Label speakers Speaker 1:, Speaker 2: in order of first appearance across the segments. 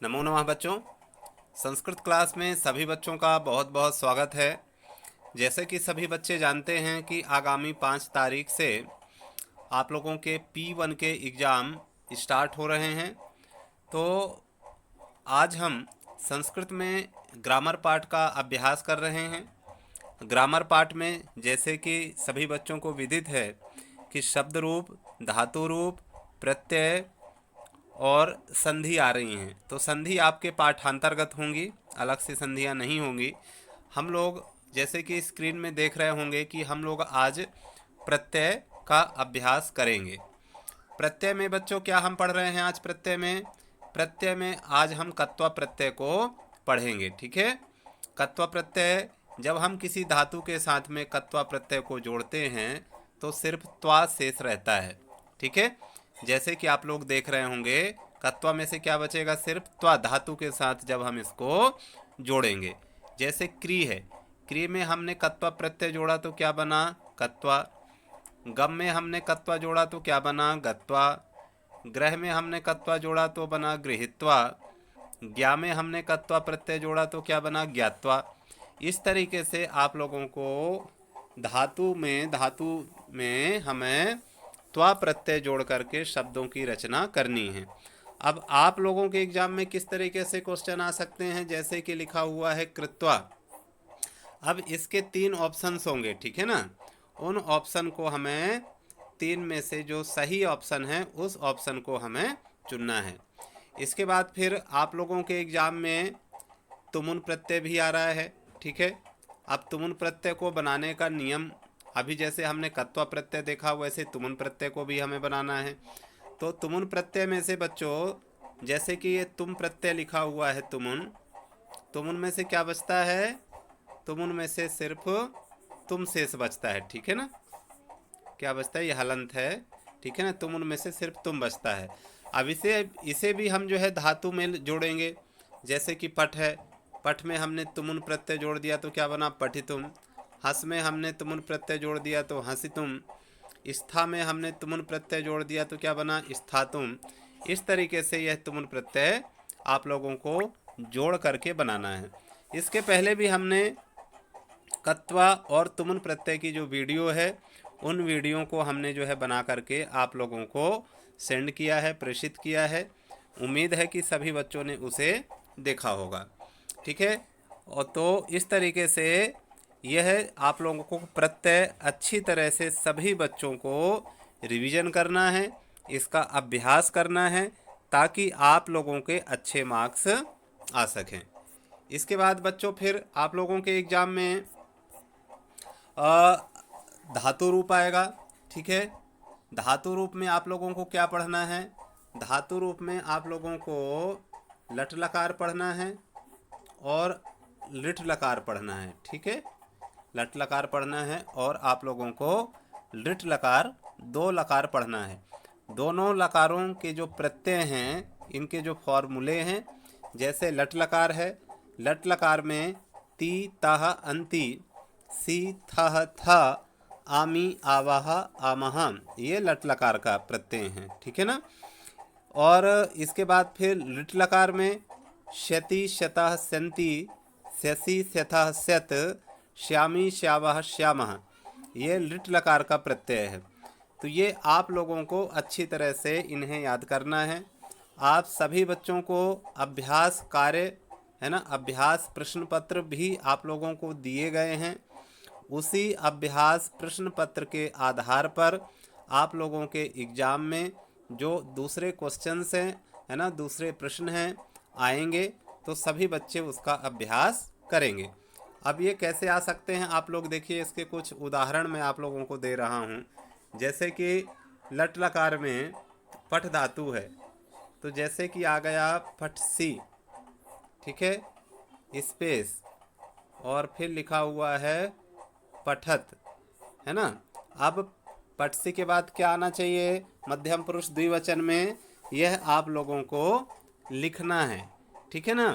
Speaker 1: नमो नमः बच्चों। संस्कृत क्लास में सभी बच्चों का बहुत बहुत स्वागत है। जैसे कि सभी बच्चे जानते हैं कि आगामी 5 तारीख से आप लोगों के P1 के एग्ज़ाम स्टार्ट हो रहे हैं। तो आज हम संस्कृत में ग्रामर पार्ट का अभ्यास कर रहे हैं। ग्रामर पार्ट में जैसे कि सभी बच्चों को विदित है कि शब्द रूप, धातु रूप, प्रत्यय और संधि आ रही हैं। तो संधि आपके पाठांतर्गत होंगी, अलग से संधियां नहीं होंगी। हम लोग जैसे कि स्क्रीन में देख रहे होंगे कि हम लोग आज प्रत्यय का अभ्यास करेंगे। प्रत्यय में बच्चों क्या हम पढ़ रहे हैं आज? प्रत्यय में आज हम कत्वा प्रत्यय को पढ़ेंगे। ठीक है। कत्वा प्रत्यय, जब हम किसी धातु के साथ में कत्वा प्रत्यय को जोड़ते हैं तो सिर्फ त्वा शेष रहता है। ठीक है। जैसे कि आप लोग देख रहे होंगे, कत्वा में से क्या बचेगा? सिर्फ त्वा धातु के साथ जब हम इसको जोड़ेंगे। जैसे क्री है, क्री में हमने कत्वा प्रत्यय जोड़ा तो क्या बना? कत्वा। गम में हमने कत्वा जोड़ा तो क्या बना? गत्वा। ग्रह में हमने कत्वा जोड़ा तो बना गृहीत्वा। ज्ञा में हमने कत्वा प्रत्यय जोड़ा तो क्या बना? ज्ञात्वा। इस तरीके से आप लोगों को धातु में हमें त्वा प्रत्यय जोड़ करके शब्दों की रचना करनी है। अब आप लोगों के एग्जाम में किस तरीके से क्वेश्चन आ सकते हैं? जैसे कि लिखा हुआ है कृत्वा। अब इसके 3 ऑप्शंस होंगे, ठीक है ना। उन ऑप्शन को हमें 3 में से जो सही ऑप्शन है उस ऑप्शन को हमें चुनना है। इसके बाद फिर आप लोगों के एग्जाम में तुमुन प्रत्यय भी आ रहा है। ठीक है। अब तुमुन प्रत्यय को बनाने का नियम, अभी जैसे हमने कत्वा प्रत्यय देखा वैसे तुमुन प्रत्यय को भी हमें बनाना है। तो तुमुन प्रत्यय में से बच्चों, जैसे कि ये तुम प्रत्यय लिखा हुआ है तुमुन, तुमुन में से क्या बचता है? तुमुन में से सिर्फ तुम शेष बचता है। ठीक है ना। क्या बचता है? ये हलंत है। ठीक है ना। तुमुन में से सिर्फ तुम बचता है। अब इसे इसे भी हम जो है धातु में जोड़ेंगे। जैसे कि पठ है, पठ में हमने तुमुन प्रत्यय जोड़ दिया तो क्या बना? पठितुम। हस में हमने तुमुन प्रत्यय जोड़ दिया तो हसितुम। स्था में हमने तुमुन प्रत्यय जोड़ दिया तो क्या बना? स्थातुम। इस तरीके से यह तुमुन प्रत्यय आप लोगों को जोड़ करके बनाना है। इसके पहले भी हमने कत्वा और तुमुन प्रत्यय की जो वीडियो है उन वीडियो को हमने जो है बना करके आप लोगों को सेंड किया है, प्रेषित किया है। उम्मीद है कि सभी बच्चों ने उसे देखा होगा। ठीक है। और तो इस तरीके से यह आप लोगों को प्रत्यय अच्छी तरह से सभी बच्चों को रिवीजन करना है, इसका अभ्यास करना है, ताकि आप लोगों के अच्छे मार्क्स आ सकें। इसके बाद बच्चों फिर आप लोगों के एग्ज़ाम में धातु रूप आएगा। ठीक है। धातु रूप में आप लोगों को क्या पढ़ना है? धातु रूप में आप लोगों को लट लकार पढ़ना है और लिट लकार पढ़ना है। ठीक है। लट लकार पढ़ना है और आप लोगों को लिट लकार, 2 लकार पढ़ना है। दोनों लकारों के जो प्रत्यय हैं, इनके जो फॉर्मूले हैं, जैसे लट लकार है, लट लकार में ती तह अंति, सी थह थ, आमी आवाह आमह, ये लट लकार का प्रत्यय हैं। ठीक है ना। और इसके बाद फिर लिट लकार में शति शतः स्यंति, स्यसि स्यथः स्यत, श्यामी श्यावः श्यामः, ये लिट लकार का प्रत्यय है। तो ये आप लोगों को अच्छी तरह से इन्हें याद करना है। आप सभी बच्चों को अभ्यास कार्य है ना, अभ्यास प्रश्न पत्र भी आप लोगों को दिए गए हैं। उसी अभ्यास प्रश्न पत्र के आधार पर आप लोगों के एग्ज़ाम में जो दूसरे क्वेश्चंस हैं, है ना, दूसरे प्रश्न हैं आएंगे, तो सभी बच्चे उसका अभ्यास करेंगे। अब ये कैसे आ सकते हैं आप लोग देखिए, इसके कुछ उदाहरण मैं आप लोगों को दे रहा हूँ। जैसे कि लट लकार में पठ धातु है, तो जैसे कि आ गया पठ सी। ठीक है। स्पेस और फिर लिखा हुआ है पठत, है ना। अब पटसी के बाद क्या आना चाहिए? मध्यम पुरुष द्विवचन में यह आप लोगों को लिखना है। ठीक है ना।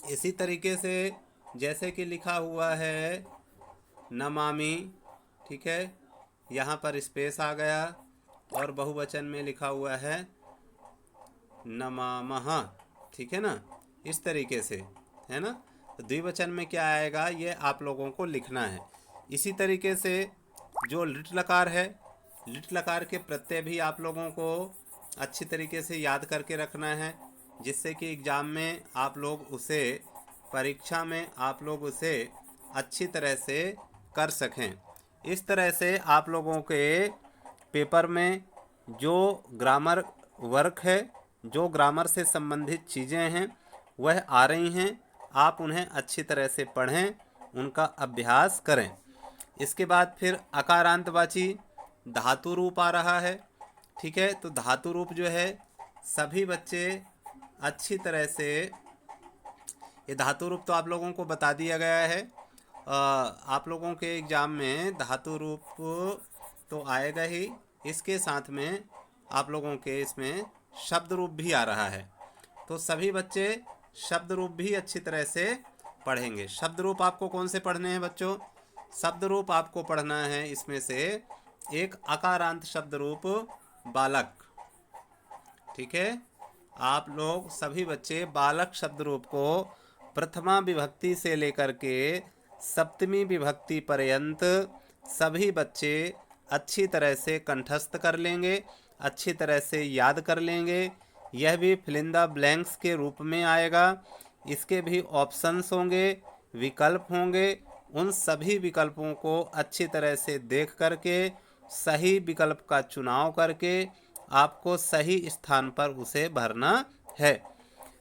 Speaker 1: इसी तरीके से जैसे कि लिखा हुआ है नमामि, ठीक है, यहाँ पर स्पेस आ गया और बहुवचन में लिखा हुआ है नमामः। ठीक है ना, इस तरीके से, है ना। तो द्विवचन में क्या आएगा ये आप लोगों को लिखना है। इसी तरीके से जो लिट लकार है, लिट लकार के प्रत्यय भी आप लोगों को अच्छी तरीके से याद करके रखना है, जिससे कि एग्ज़ाम में आप लोग उसे, परीक्षा में आप लोग उसे अच्छी तरह से कर सकें। इस तरह से आप लोगों के पेपर में जो ग्रामर वर्क है, जो ग्रामर से संबंधित चीज़ें हैं वह आ रही हैं, आप उन्हें अच्छी तरह से पढ़ें, उनका अभ्यास करें। इसके बाद फिर अकारांतवाची धातु रूप आ रहा है, ठीक है। तो धातु रूप जो है सभी बच्चे अच्छी तरह से, ये धातु रूप तो आप लोगों को बता दिया गया है। आप लोगों के एग्ज़ाम में धातु रूप तो आएगा ही, इसके साथ में आप लोगों के इसमें शब्द रूप भी आ रहा है। तो सभी बच्चे शब्द रूप भी अच्छी तरह से पढ़ेंगे। शब्द रूप आपको कौन से पढ़ने हैं बच्चों? शब्द रूप आपको पढ़ना है, इसमें से एक अकारांत शब्द रूप बालक, ठीक है। आप लोग सभी बच्चे बालक शब्द रूप को प्रथमा विभक्ति से लेकर के सप्तमी विभक्ति पर्यंत सभी बच्चे अच्छी तरह से कंठस्थ कर लेंगे, अच्छी तरह से याद कर लेंगे। यह भी फिल इन द ब्लैंक्स के रूप में आएगा। इसके भी ऑप्शंस होंगे, विकल्प होंगे। उन सभी विकल्पों को अच्छी तरह से देख करके सही विकल्प का चुनाव करके आपको सही स्थान पर उसे भरना है।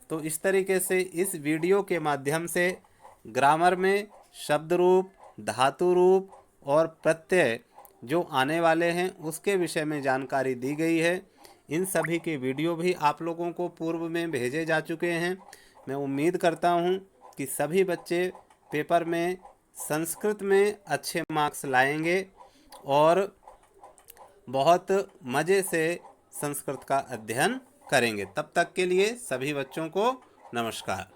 Speaker 1: तो इस तरीके से इस वीडियो के माध्यम से ग्रामर में शब्द रूप, धातु रूप और प्रत्यय जो आने वाले हैं उसके विषय में जानकारी दी गई है। इन सभी के वीडियो भी आप लोगों को पूर्व में भेजे जा चुके हैं। मैं उम्मीद करता हूं कि सभी बच्चे पेपर में संस्कृत में अच्छे मार्क्स लाएंगे और बहुत मज़े से संस्कृत का अध्ययन करेंगे। तब तक के लिए सभी बच्चों को नमस्कार।